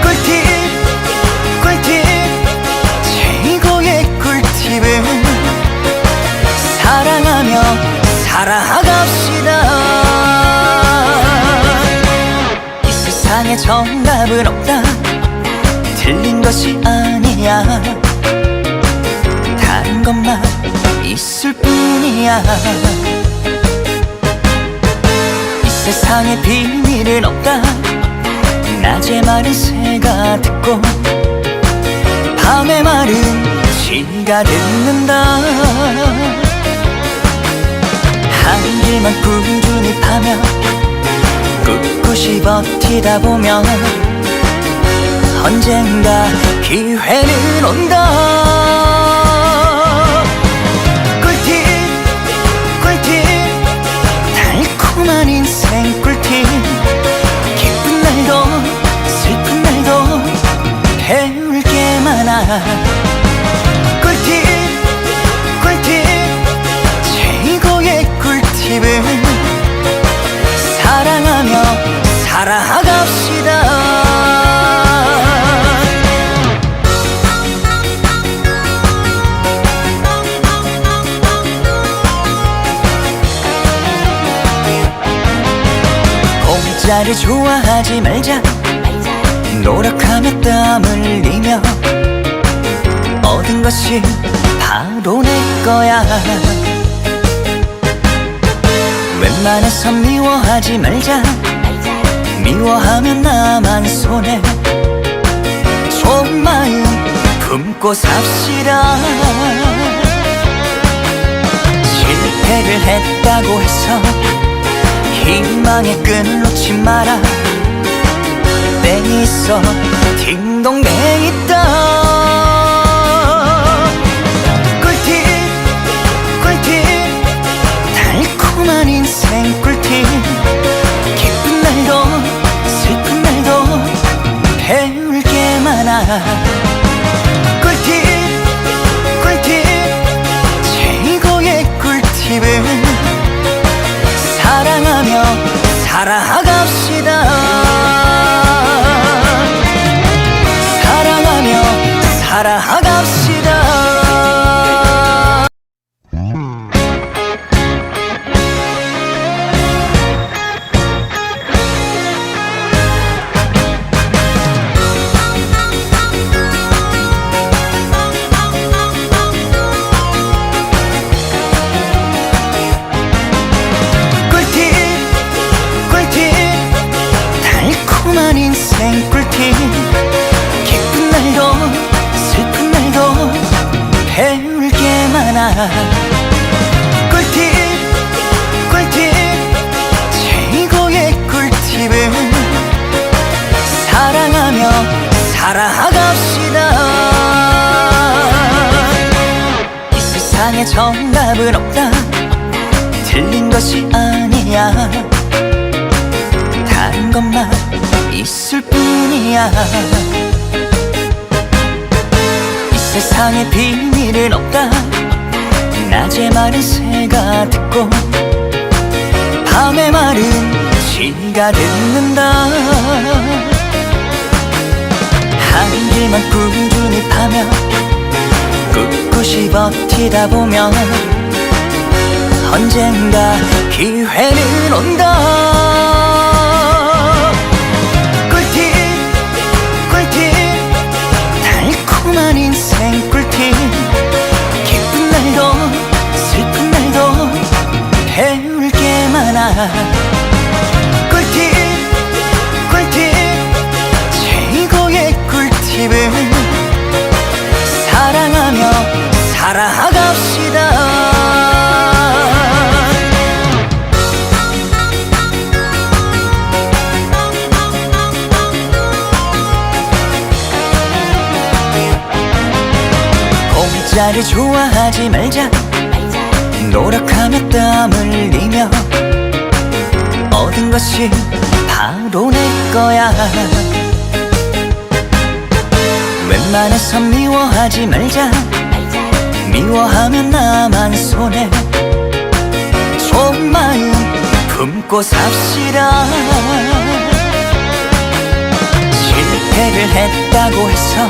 꿀팁 꿀팁 최고의 꿀팁은 사랑하며 살아갑시다. 이 세상에 정답은 없다. 틀린 것이 아니야. 다른 것만 있을 뿐이야. 이 세상에 비밀은 없다. 낮의 말은 새가 듣고 밤의 말은 쥐가 듣는다. 한 길만 꾸준히 파며 꿋꿋이 버티다 보면 언젠가 기회는 온다. 꿀팁 꿀팁 달콤한 인생 꿀팁. 기쁜 날도 슬픈 날도 배울 게 많아. 꿀팁 꿀팁 최고의 꿀팁은 사랑하며 살아갑시다. 공짜를 좋아하지 말자. 노력하며 땀을 흘리며 얻은 것이 바로 내 거야. 웬만해선 미워하지 말자. 미워하면 나만 손해. 좋은 마음 품고 삽시다. 실패를 했다고 해서 희망의 끈 놓지 마라. 땡이 있어 딩동댕 있다. 꿀팁 꿀팁 달콤한 인생 꿀팁. 기쁜 날도 슬픈 날도 배울 게 많아. 꿀팁 꿀팁 최고의 꿀팁은 사랑하며 살아갑시다. 사랑하며 살아갑시다. 달콤한 인생 꿀팁. 기쁜 날도 슬픈 날도 배울 게 많아. 꿀팁 꿀팁 최고의 꿀팁은 사랑하며 살아갑시다. 이 세상에 정답은 없다. 틀린 것이 아니야. 다른 것만 있을 뿐이야. 이 세상에 비밀은 없다. 낮의 말은 새가 듣고 밤의 말은 쥐가 듣는다. 한 길만 꾸준히 파며 꿋꿋이 버티다 보면 언젠가 기회는 온다. 꿀팁 꿀팁 달콤한 인생 꿀팁. 기쁜 날도 슬픈 날도 배울 게 많아. 꿀팁 꿀팁 최고의 꿀팁은 사랑하며 살아갑시다. 공짜를 좋아하지 말자. 노력하며 땀을 흘리며 얻은 것이 바로 내 거야. 웬만해선 미워하지 말자. 미워하면 나만 손해. 좋은 마음 품고 삽시다. 했다고 해서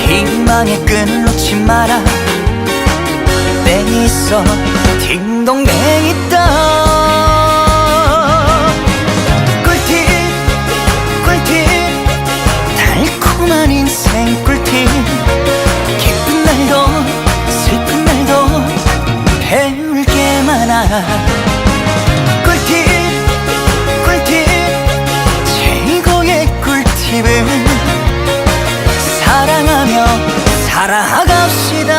희망의 끈 놓지 마라. 땡이 있어 딩동댕 있다. 꿀팁 꿀팁 달콤한 인생 꿀팁. 기쁜 날도 슬픈 날도 배울 게 많아. 꿀팁 꿀팁 최고의 꿀팁은 사랑하며 살아갑시다.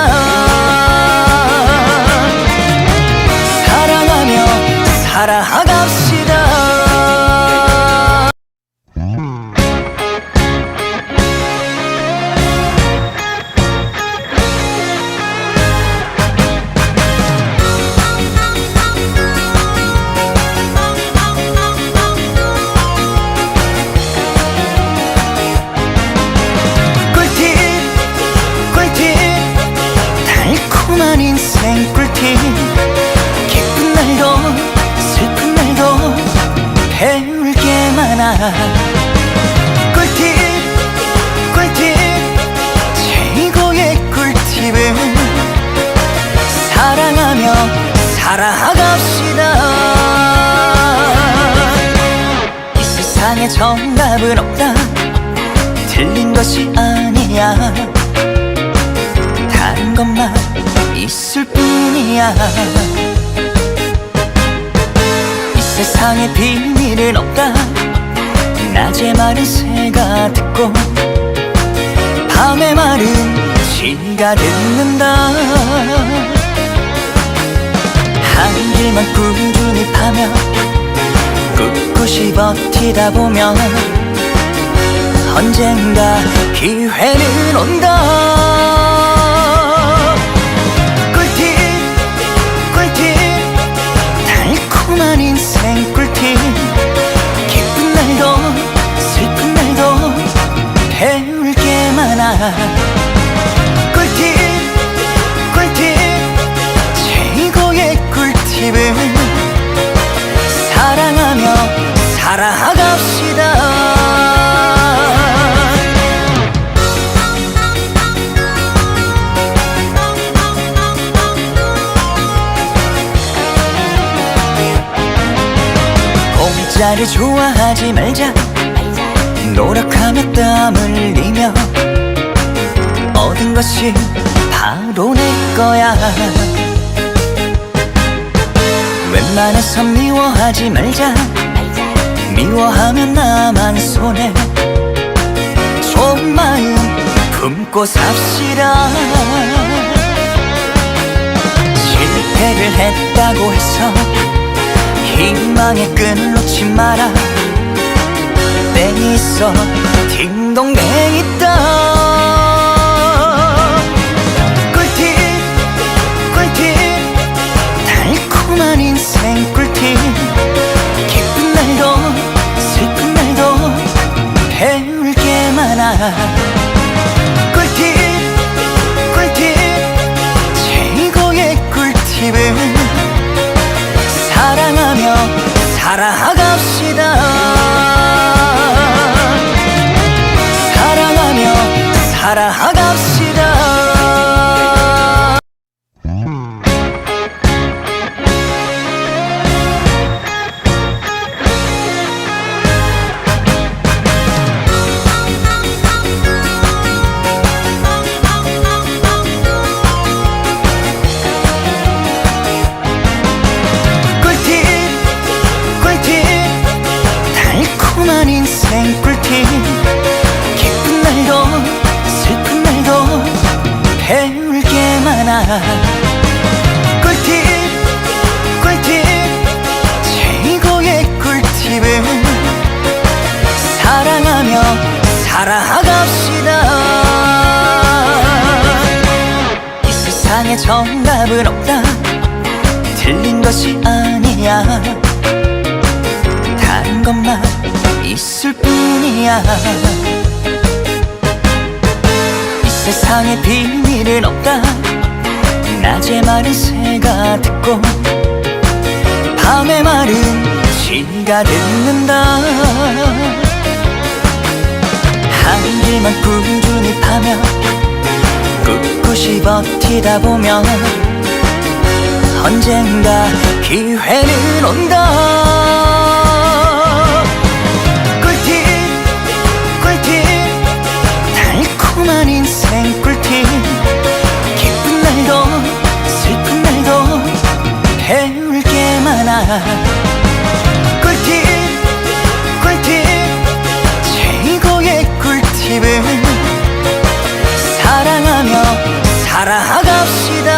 사랑하며 살아갑시다. 달콤한 인생 꿀팁. 기쁜 날도 슬픈 날도 배울 게 많아. 꿀팁 꿀팁 최고의 꿀팁은 사랑하며 살아갑시다. 이 세상에 정답은 없다. 틀린 것이 아니야. 다른 것만 있을 뿐이야. 이 세상에 비밀은 없다. 낮에 말은 새가 듣고 밤에 말은 쥐가 듣는다. 한 길만 꾸준히 파며 꿋꿋이 버티다 보면 언젠가 기회는 온다. 달콤한 인생 꿀팁. 기쁜 날도 슬픈 날도 배울 게 많아. 꿀팁 꿀팁 최고의 꿀팁은 사랑하며 살아갑시다. 공짜를 좋아하지 말자. 노력하며 땀 흘리며 얻은 것이 바로 내 거야. 웬만해선 미워하지 말자. 미워하면 나만 손해. 좋은 마음 품고 삽시다. 실패를 했다고 해서 희망의 끈 놓지 마라. 땡이 있어 딩동댕 있다. 꿀팁 꿀팁 달콤한 인생 꿀팁. 기쁜 날도 슬픈 날도 배울 게 많아. 꿀팁 꿀팁 최고의 꿀팁은 사랑하며 살아갑시다. 사랑하며 살아갑시다. 달콤한 인생 꿀팁. 기쁜 날도 슬픈 날도 배울 게 많아. 꿀팁 꿀팁 최고의 꿀팁은 사랑하며 살아갑시다. 이 세상에 정답은 없다. 틀린 것이 아니야. 다른 것만 있을 뿐이야. 이 세상에 비밀은 없다. 낮에 말은 새가 듣고 밤에 말은 쥐가 듣는다. 버티다 보면 언젠가 기회는 온다. 꿀팁 꿀팁 달콤한 인생 꿀팁. 기쁜 날도 슬픈 날도 배울 게 많아. 꿀팁 꿀팁 최고의 꿀팁은 사랑하며 살아갑시다.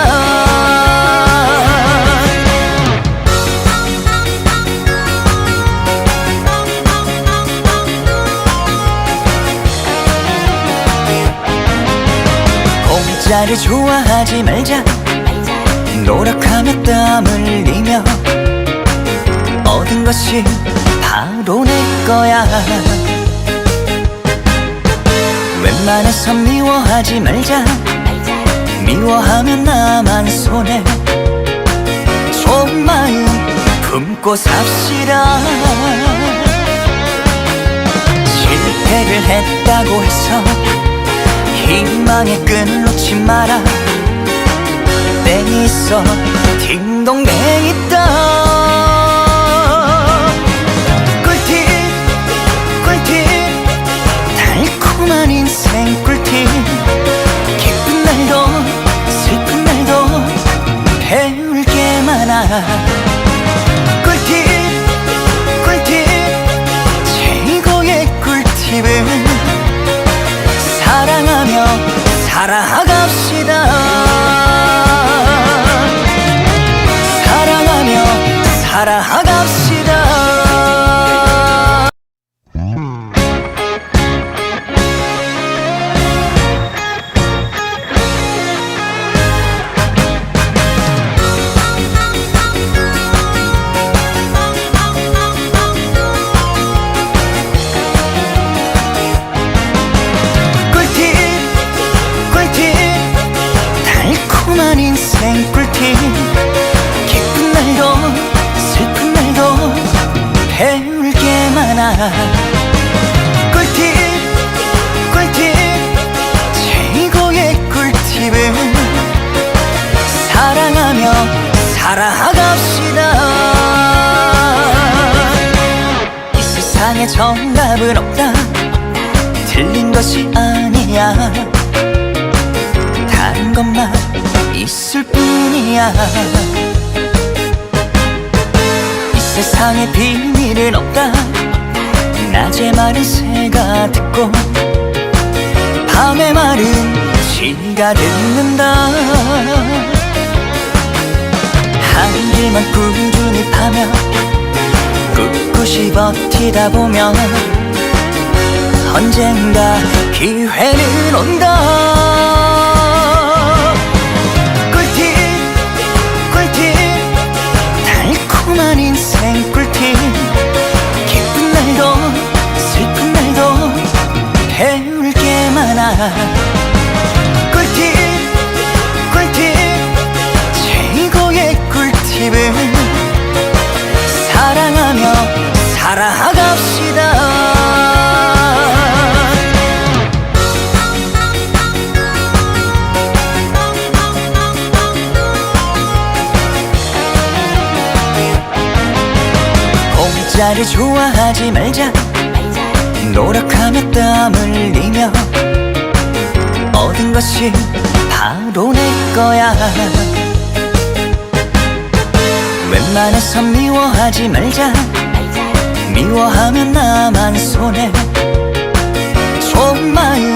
공짜를 좋아하지 말자. 노력하며 땀 흘리며 얻은 것이 바로 내 거야. 웬만해서 미워하지 말자. 미워하면 나만 손해. 좋은 마음 품고 삽시다. 실패를 했다고 해서 희망의 끈 놓지 마라. 땡이 있어 딩동댕 있다. 꿀팁 꿀팁 달콤한 인생 꿀팁. 기쁜 날도 슬픈 날도 배울 게 많아. 꿀팁 꿀팁 최고의 꿀팁은 사랑하며 살아갑시다. 사랑하며 살아갑시다. 달콤한 인생 꿀팁. 기쁜 날도 슬픈 날도 배울 게 많아. 꿀팁 꿀팁 최고의 꿀팁은 사랑하며 살아갑시다. 이 세상에 정답은 없다. 틀린 것이 아니야. 다른 것만 있을 뿐이야. 이 세상에 비밀은 없다. 낮에 마른 새가 듣고 밤에 마른 쥐가 듣는다. 한 길만 꾸준히 파며 꿋꿋이 버티다 보면 언젠가 기회는 온다. 달콤한 인생 꿀팁. 기쁜 날도 슬픈 날도 배울 게 많아. 꿀팁 꿀팁 최고의 꿀팁은 사랑하며 살아갑시다. 공짜를 좋아하지 말자. 노력하며 땀 흘리며 얻은 것이 바로 내 거야. 웬만해서 미워하지 말자. 미워하면 나만 손해. 좋은 마음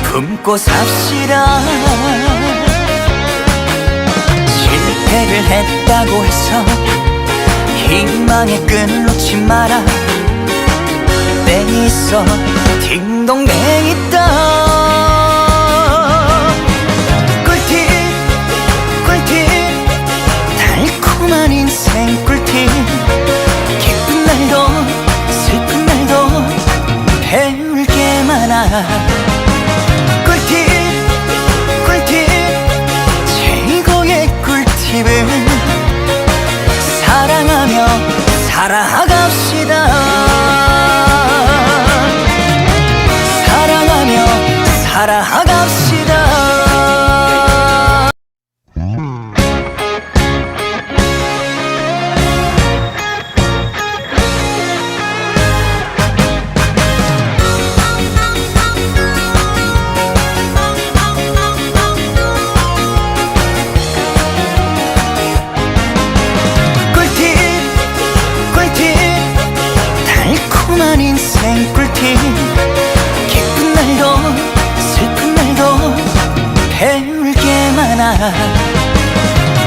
품고 삽시다. 실패를 했다고 해서 희망의 끈 놓지 마라. 땡이 있어 딩동댕 있다. 꿀팁 꿀팁 달콤한 인생 꿀팁. 기쁜 날도 슬픈 날도 배울 게 많아. 꿀팁 꿀팁 최고의 꿀팁은 사랑하며 살아갑시다. 사랑하며 살아갑시다.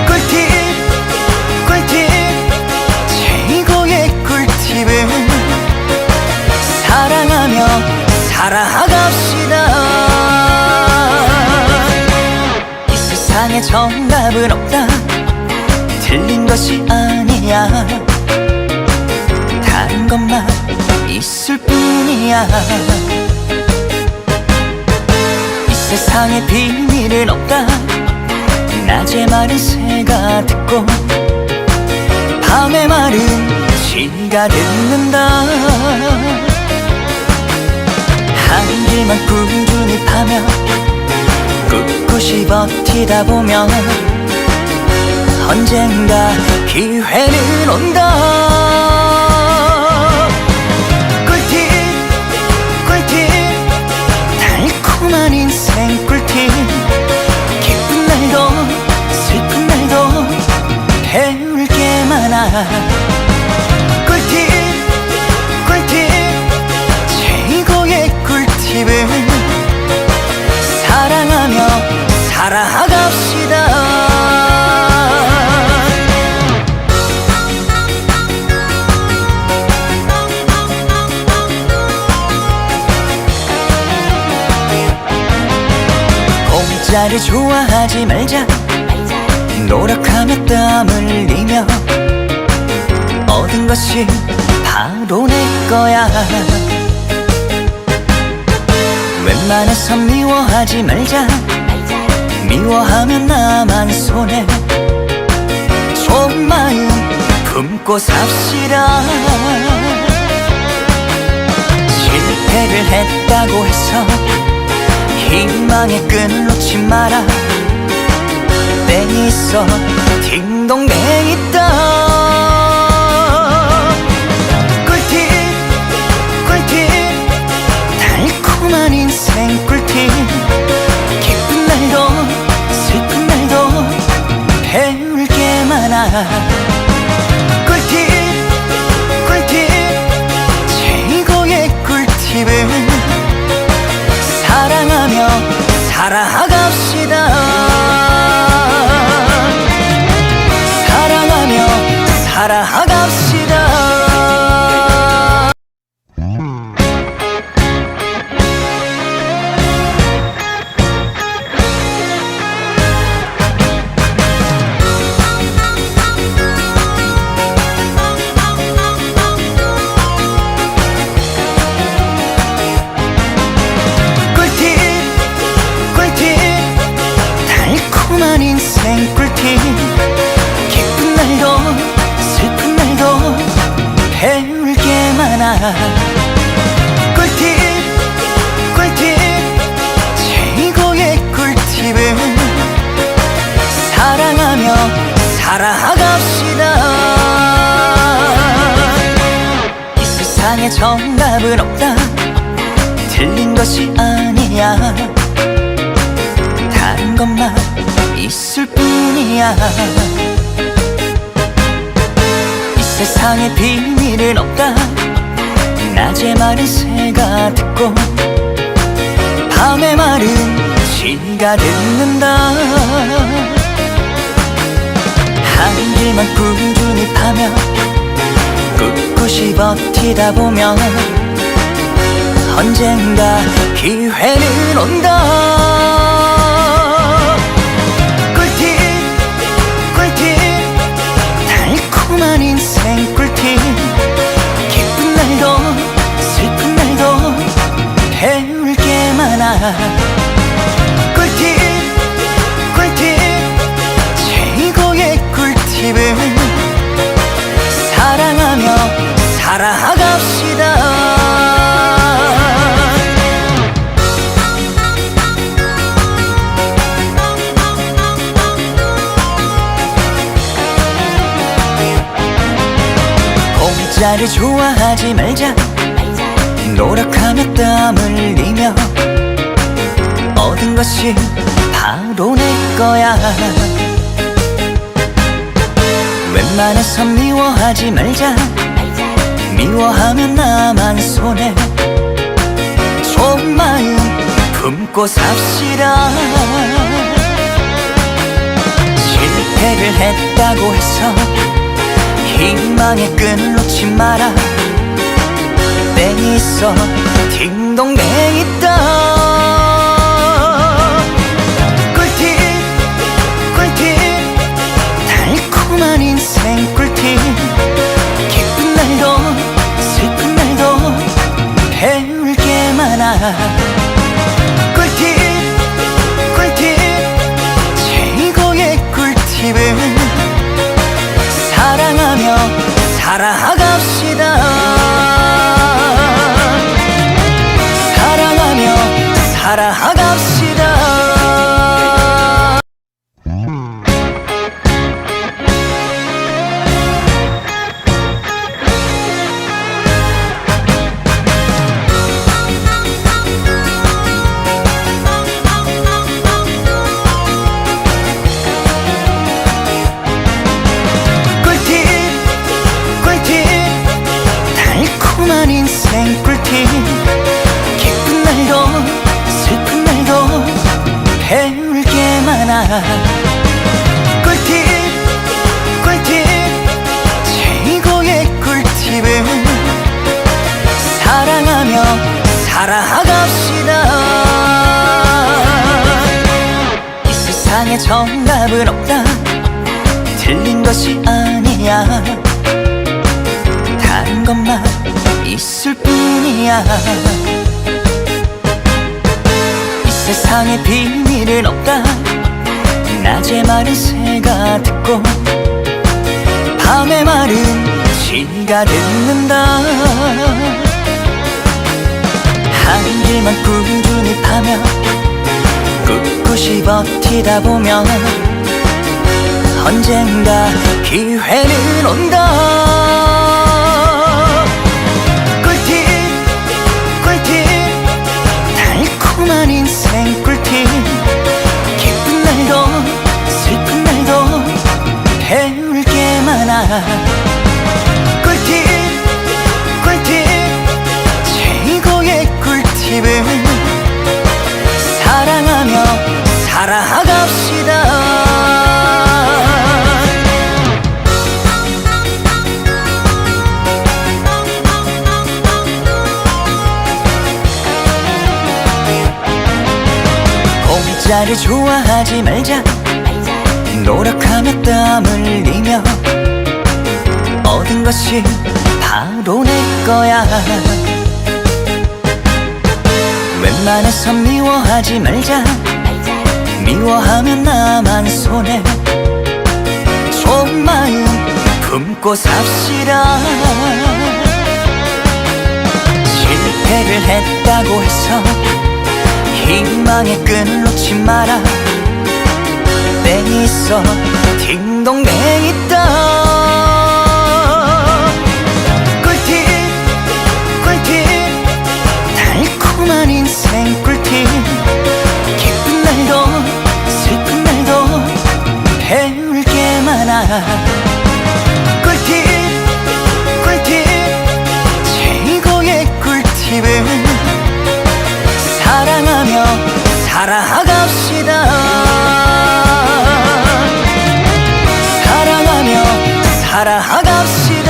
꿀팁 꿀팁 최고의 꿀팁은 사랑하며 살아갑시다. 이 세상에 정답은 없다. 틀린 것이 아니야. 다른 것만 있을 뿐이야. 이 세상에 비밀은 없다. 낮의 말은 새가 듣고 밤의 말은 지가 듣는다. 한 길만 꾸준히 파며 꿋꿋이 버티다 보면 언젠가 기회는 온다. 꿀팁 꿀팁 달콤한 인생 꿀팁. 기쁜 날도 슬픈 날도 배울 게 많아. 꿀팁 꿀팁 최고의 꿀팁은 사랑하며 살아갑시다. 공짜를 좋아하지 말자. 노력하며 땀을 흘리며 얻은 것이 바로 내 거야. 웬만해선 미워하지 말자. 미워하면 나만 손해. 좋은 마음 품고 삽시다. 실패를 했다고 해서 희망의 끈 놓지 마라. 땡이 있어 딩동댕 있다. 꿀팁 꿀팁 달콤한 인생 꿀팁. 기쁜 날도 슬픈 날도 배울 게 많아. 꿀팁 꿀팁 최고의 꿀팁은 사랑하며 살아갑시다. 사랑하며 살아갑시다. 달콤한 인생 꿀팁. 기쁜 날도 슬픈 날도 배울 게 많아. 꿀팁 꿀팁 최고의 꿀팁은 사랑하며 살아갑시다. 이 세상에 정답은 없다. 틀린 것이 아니야. 다른 것만 있을 뿐이야. 이 세상에 비밀은 없다. 낮의 말은 새가 듣고 밤의 말은 지가 듣는다. 한 길만 꾸준히 파며 꿋꿋이 버티다 보면 언젠가 기회는 온다. 꿀팁 꿀팁 달콤한 인생 꿀팁. 기쁜 날도 슬픈 날도 배울 게 많아. 꿀팁 꿀팁 최고의 꿀팁은 사랑하며 살아갑시다. 공짜를 좋아하지 말자. 노력하며 땀을 흘리며 얻은 것이 바로 내 거야. 웬만해선 미워하지 말자. 미워하면 나만 손해. 좋은 마음 품고 삽시다. 실패를 했다고 해서 희망의 끈 놓지 마라. 땡이 있어 딩동댕 있다. 꿀팁 꿀팁 달콤한 인생 꿀팁. 기쁜 날도 슬픈 날도 배울 게 많아. 꿀팁 꿀팁 최고의 꿀팁은 사랑하며 살아갑시다. 사랑하며 살아갑시다. 달콤한 인생 꿀팁. 기쁜 날도 슬픈 날도 배울 게 많아. 꿀팁 꿀팁 최고의 꿀팁은 사랑하며 살아갑시다. 이 세상에 정답은 없다. 틀린 것이 아니야. 다른 것만 있을 뿐이야. 이 세상에 비밀은 없다. 낮에 말은 새가 듣고 밤에 말은 쥐가 듣는다. 한 길만 꾸준히 파며 꿋꿋이 버티다 보면 언젠가 기회는 온다. 꿀팁 꿀팁 달콤한 인생 꿀팁. 기쁜 날도 슬픈 날도 배울 게 많아. 꿀팁 꿀팁 최고의 꿀팁은 사랑하며 살아갑시다. 공짜를 좋아하지 말자. 노력하며 땀 흘리며 얻은 것이 바로 내 거야. 웬만해선 미워하지 말자. 미워하면 나만 손해. 좋은 마음 품고 삽시다. 실패를 했다고 해서 희망의 끈 놓지 마라. 땡이 있어 딩동댕 있다. 꿀팁 꿀팁 달콤한 인생 꿀팁. 기쁜 날도 슬픈 날도 배울 게 많아. 꿀팁 꿀팁 최고의 꿀팁은 사랑하며 살아갑시다. 사랑하며 살아갑시다.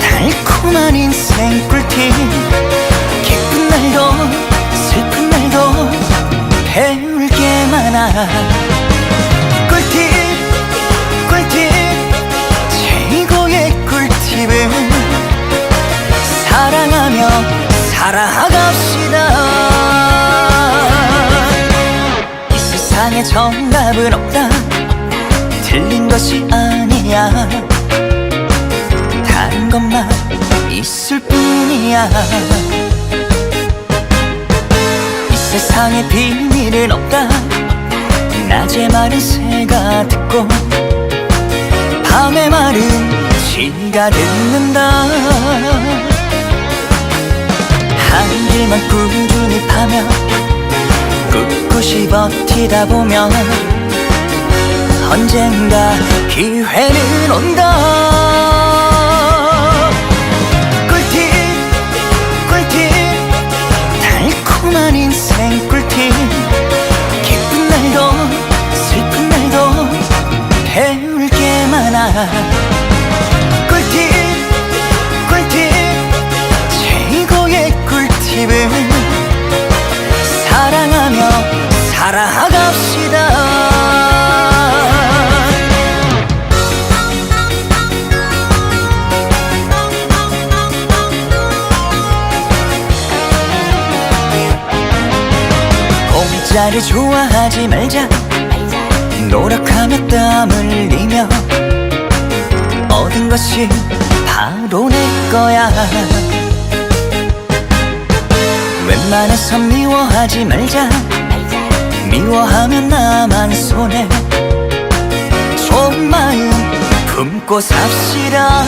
달콤한 인생 꿀팁. 기쁜 날도 슬픈 날도 배울 게 많아. 꿀팁 꿀팁 최고의 꿀팁은 사랑하며 살아갑시다. 이 세상에 정답은 없다. 틀린 것이 아니야. 다른 것만 있을 뿐이야. 이 세상에 비밀은 없다. 낮에 말은 새가 듣고 밤에 말은 쥐가 듣는다. 한 길만 꾸준히 파며 꿋꿋이 버티다 보면 언젠가 기회는 온다. 꿀팁 꿀팁 달콤한 인생 꿀팁. 기쁜 날도 슬픈 날도 배울 게 많아. 꿀팁 꿀팁 최고의 꿀팁은 사랑하며 살아갑시다. 공짜를 좋아하지 말자. 노력하며 땀 흘리며 얻은 것이 바로 내 거야. 웬만해선 미워하지 말자. 미워하면 나만 손해. 좋은 마음 품고 삽시다.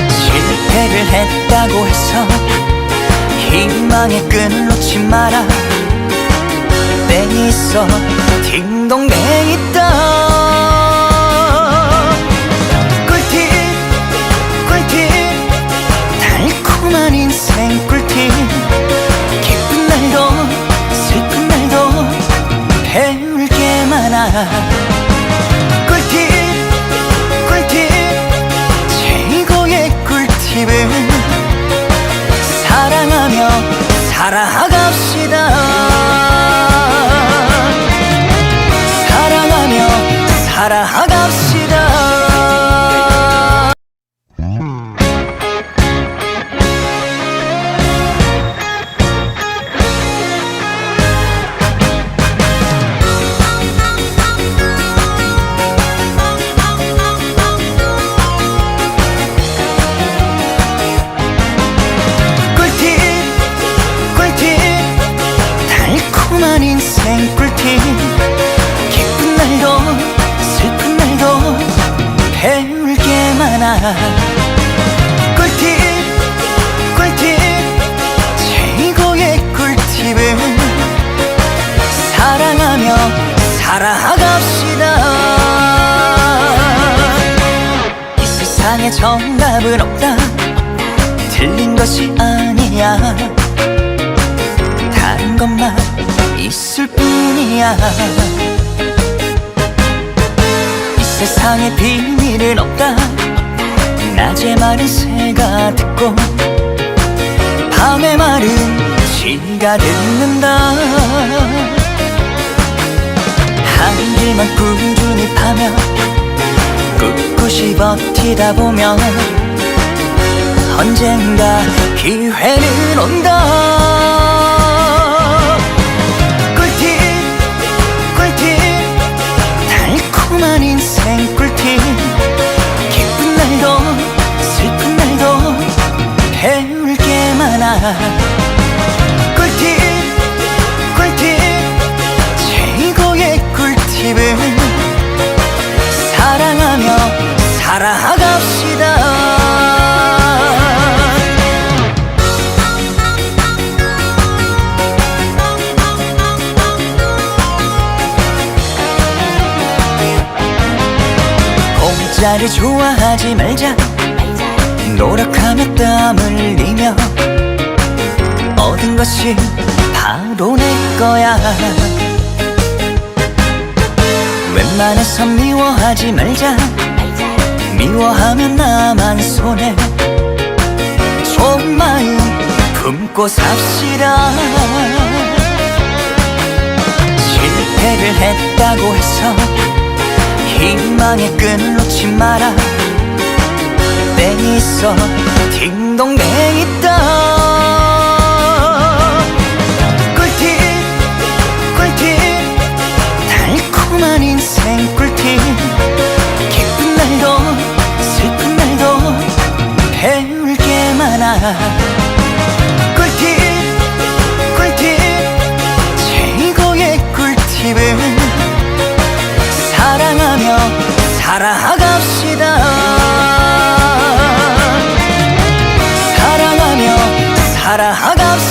실패를 했다고 해서 희망의 끈 놓지 마라. 땡이 있어 딩동댕 있다. 꿀팁 꿀팁 달콤한 인생 꿀팁. 기쁜 날도 슬픈 날도 배울 게 많아. 꿀팁 꿀팁 최고의 꿀팁은 사랑하며 살아갑시다. 사랑하며 살아갑시다. 달콤한 인생 꿀팁. 기쁜 날도 슬픈 날도 배울 게 많아. 꿀팁 꿀팁 최고의 꿀팁은 사랑하며 살아갑시다. 이 세상에 정답은 없다. 틀린 것이 아니야. 다른 것만 있을 뿐이야. 이 세상에 비밀은 없다. 낮에 마른 새가 듣고 밤에 마른 쥐가 듣는다. 한 길만 꾸준히 파며 꿋꿋이 버티다 보면 언젠가 기회는 온다. 꿀팁 꿀팁 달콤한 인생 꿀팁. 기쁜 날도 슬픈 날도 배울 게 많아. 꿀팁 꿀팁 최고의 꿀팁은 사랑하며 살아갑시다. 공짜를 좋아하지 말자. 노력하며 땀 흘리며 얻은 것이 바로 내 거야. 웬만해선 미워하지 말자. 미워하면 나만 손해. 좋은 마음 품고 삽시다. 실패를 했다고 해서 희망의 끈 놓지 마라. 땡이 있어 딩동댕 있다. 꿀팁 꿀팁 달콤한 인생 꿀팁. 기쁜 날도 슬픈 날도 배울 게 많아. 꿀팁 꿀팁 최고의 꿀팁은 사랑하며 살아갑시다. 사랑하며 살아가면서